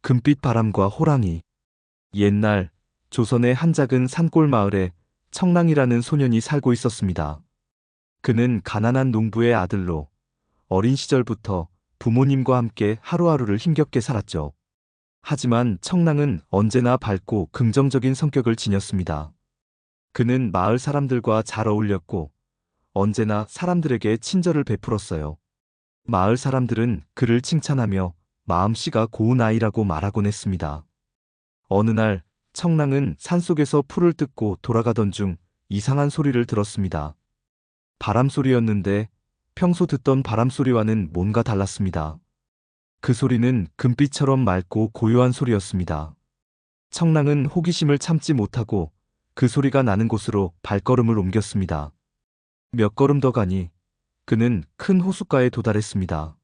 금빛 바람과 호랑이. 옛날 조선의 한 작은 산골 마을에 청랑이라는 소년이 살고 있었습니다. 그는 가난한 농부의 아들로 어린 시절부터 부모님과 함께 하루하루를 힘겹게 살았죠. 하지만 청랑은 언제나 밝고 긍정적인 성격을 지녔습니다. 그는 마을 사람들과 잘 어울렸고 언제나 사람들에게 친절을 베풀었어요. 마을 사람들은 그를 칭찬하며 마음씨가 고운 아이라고 말하곤 했습니다. 어느 날 청랑은 산속에서 풀을 뜯고 돌아가던 중 이상한 소리를 들었습니다. 바람소리였는데 평소 듣던 바람소리와는 뭔가 달랐습니다. 그 소리는 금빛처럼 맑고 고요한 소리였습니다. 청랑은 호기심을 참지 못하고 그 소리가 나는 곳으로 발걸음을 옮겼습니다. 몇 걸음 더 가니 그는 큰 호숫가에 도달했습니다.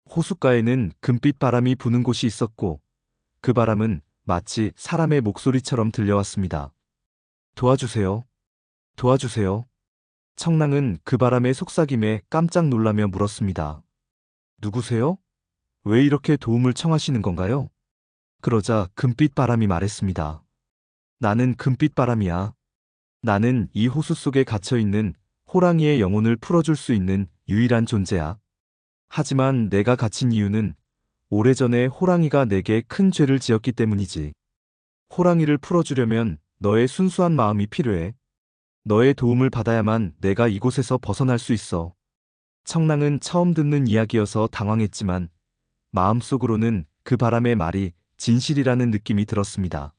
호숫가에는 금빛 바람이 부는 곳이 있었고 그 바람은 마치 사람의 목소리처럼 들려왔습니다. 도와주세요. 도와주세요. 청랑은 그 바람의 속삭임에 깜짝 놀라며 물었습니다. 누구세요? 왜 이렇게 도움을 청하시는 건가요? 그러자 금빛 바람이 말했습니다. 나는 금빛 바람이야. 나는 이 호수 속에 갇혀있는 호랑이의 영혼을 풀어줄 수 있는 유일한 존재야. 하지만 내가 갇힌 이유는 오래전에 호랑이가 내게 큰 죄를 지었기 때문이지. 호랑이를 풀어주려면 너의 순수한 마음이 필요해. 너의 도움을 받아야만 내가 이곳에서 벗어날 수 있어. 청랑은 처음 듣는 이야기여서 당황했지만 마음속으로는 그 바람의 말이 진실이라는 느낌이 들었습니다.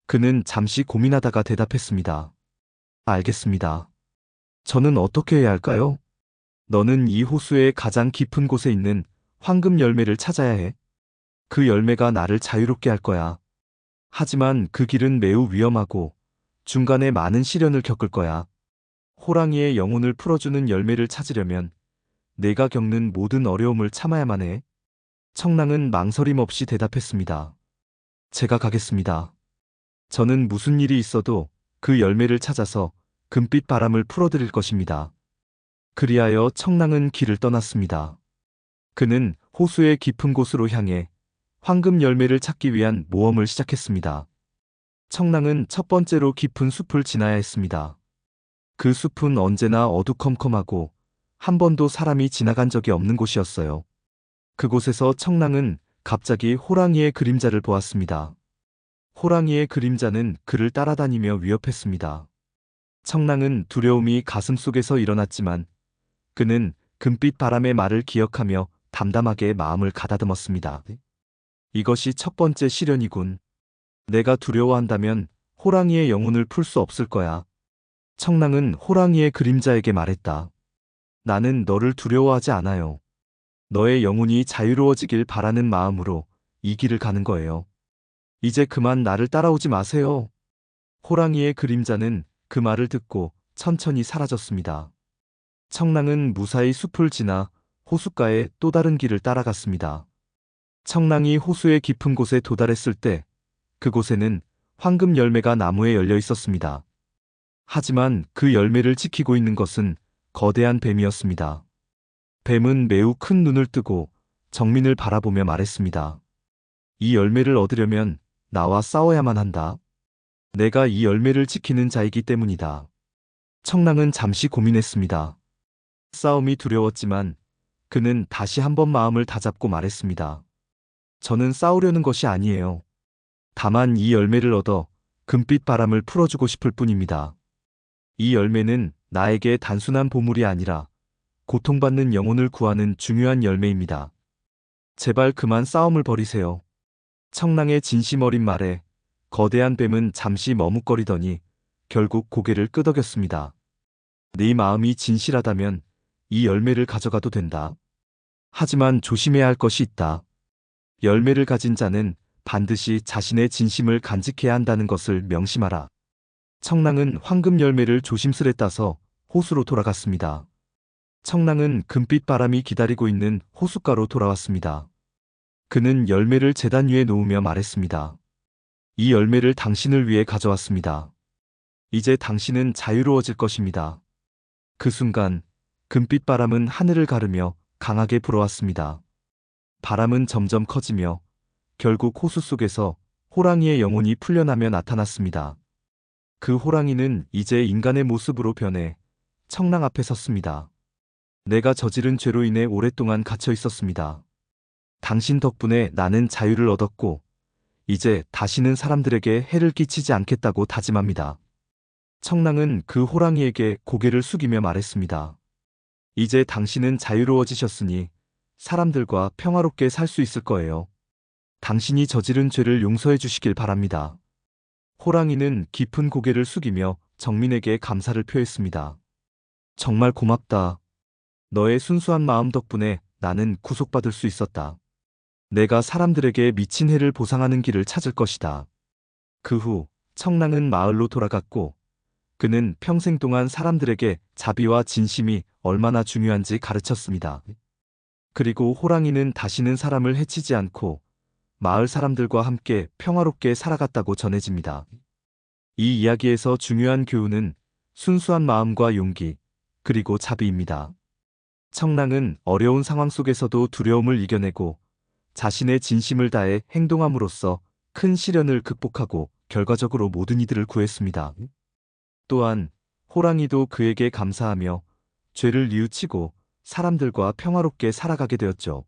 그는 잠시 고민하다가 대답했습니다. 알겠습니다. 저는 어떻게 해야 할까요? 너는 이 호수의 가장 깊은 곳에 있는 황금 열매를 찾아야 해. 그 열매가 나를 자유롭게 할 거야. 하지만 그 길은 매우 위험하고 중간에 많은 시련을 겪을 거야. 호랑이의 영혼을 풀어주는 열매를 찾으려면 내가 겪는 모든 어려움을 참아야만 해. 청랑은 망설임 없이 대답했습니다. 제가 가겠습니다. 저는 무슨 일이 있어도 그 열매를 찾아서 금빛 바람을 풀어드릴 것입니다. 그리하여 청랑은 길을 떠났습니다. 그는 호수의 깊은 곳으로 향해 황금 열매를 찾기 위한 모험을 시작했습니다. 청랑은 첫 번째로 깊은 숲을 지나야 했습니다. 그 숲은 언제나 어두컴컴하고 한 번도 사람이 지나간 적이 없는 곳이었어요. 그곳에서 청랑은 갑자기 호랑이의 그림자를 보았습니다. 호랑이의 그림자는 그를 따라다니며 위협했습니다. 청랑은 두려움이 가슴속에서 일어났지만 그는 금빛 바람의 말을 기억하며 담담하게 마음을 가다듬었습니다. 이것이 첫 번째 시련이군. 내가 두려워한다면 호랑이의 영혼을 풀 수 없을 거야. 청랑은 호랑이의 그림자에게 말했다. 나는 너를 두려워하지 않아요. 너의 영혼이 자유로워지길 바라는 마음으로 이 길을 가는 거예요. 이제 그만 나를 따라오지 마세요. 호랑이의 그림자는 그 말을 듣고 천천히 사라졌습니다. 청랑은 무사히 숲을 지나 호숫가의 또 다른 길을 따라갔습니다. 청랑이 호수의 깊은 곳에 도달했을 때 그곳에는 황금 열매가 나무에 열려 있었습니다. 하지만 그 열매를 지키고 있는 것은 거대한 뱀이었습니다. 뱀은 매우 큰 눈을 뜨고 정민을 바라보며 말했습니다. 이 열매를 얻으려면 나와 싸워야만 한다. 내가 이 열매를 지키는 자이기 때문이다. 청랑은 잠시 고민했습니다. 싸움이 두려웠지만 그는 다시 한번 마음을 다잡고 말했습니다. 저는 싸우려는 것이 아니에요. 다만 이 열매를 얻어 금빛 바람을 풀어주고 싶을 뿐입니다. 이 열매는 나에게 단순한 보물이 아니라 고통받는 영혼을 구하는 중요한 열매입니다. 제발 그만 싸움을 벌이세요. 청랑의 진심 어린 말에 거대한 뱀은 잠시 머뭇거리더니 결국 고개를 끄덕였습니다. 네 마음이 진실하다면 이 열매를 가져가도 된다. 하지만 조심해야 할 것이 있다. 열매를 가진 자는 반드시 자신의 진심을 간직해야 한다는 것을 명심하라. 청랑은 황금 열매를 조심스레 따서 호수로 돌아갔습니다. 청랑은 금빛 바람이 기다리고 있는 호숫가로 돌아왔습니다. 그는 열매를 제단 위에 놓으며 말했습니다. 이 열매를 당신을 위해 가져왔습니다. 이제 당신은 자유로워질 것입니다. 그 순간 금빛 바람은 하늘을 가르며 강하게 불어왔습니다. 바람은 점점 커지며 결국 호수 속에서 호랑이의 영혼이 풀려나며 나타났습니다. 그 호랑이는 이제 인간의 모습으로 변해 청랑 앞에 섰습니다. 내가 저지른 죄로 인해 오랫동안 갇혀 있었습니다. 당신 덕분에 나는 자유를 얻었고, 이제 다시는 사람들에게 해를 끼치지 않겠다고 다짐합니다. 청랑은 그 호랑이에게 고개를 숙이며 말했습니다. 이제 당신은 자유로워지셨으니 사람들과 평화롭게 살 수 있을 거예요. 당신이 저지른 죄를 용서해 주시길 바랍니다. 호랑이는 깊은 고개를 숙이며 정민에게 감사를 표했습니다. 정말 고맙다. 너의 순수한 마음 덕분에 나는 구속받을 수 있었다. 내가 사람들에게 미친 해를 보상하는 길을 찾을 것이다. 그 후 청랑은 마을로 돌아갔고, 그는 평생 동안 사람들에게 자비와 진심이 얼마나 중요한지 가르쳤습니다. 그리고 호랑이는 다시는 사람을 해치지 않고 마을 사람들과 함께 평화롭게 살아갔다고 전해집니다. 이 이야기에서 중요한 교훈은 순수한 마음과 용기, 그리고 자비입니다. 청랑은 어려운 상황 속에서도 두려움을 이겨내고 자신의 진심을 다해 행동함으로써 큰 시련을 극복하고 결과적으로 모든 이들을 구했습니다. 또한 호랑이도 그에게 감사하며 죄를 뉘우치고 사람들과 평화롭게 살아가게 되었죠.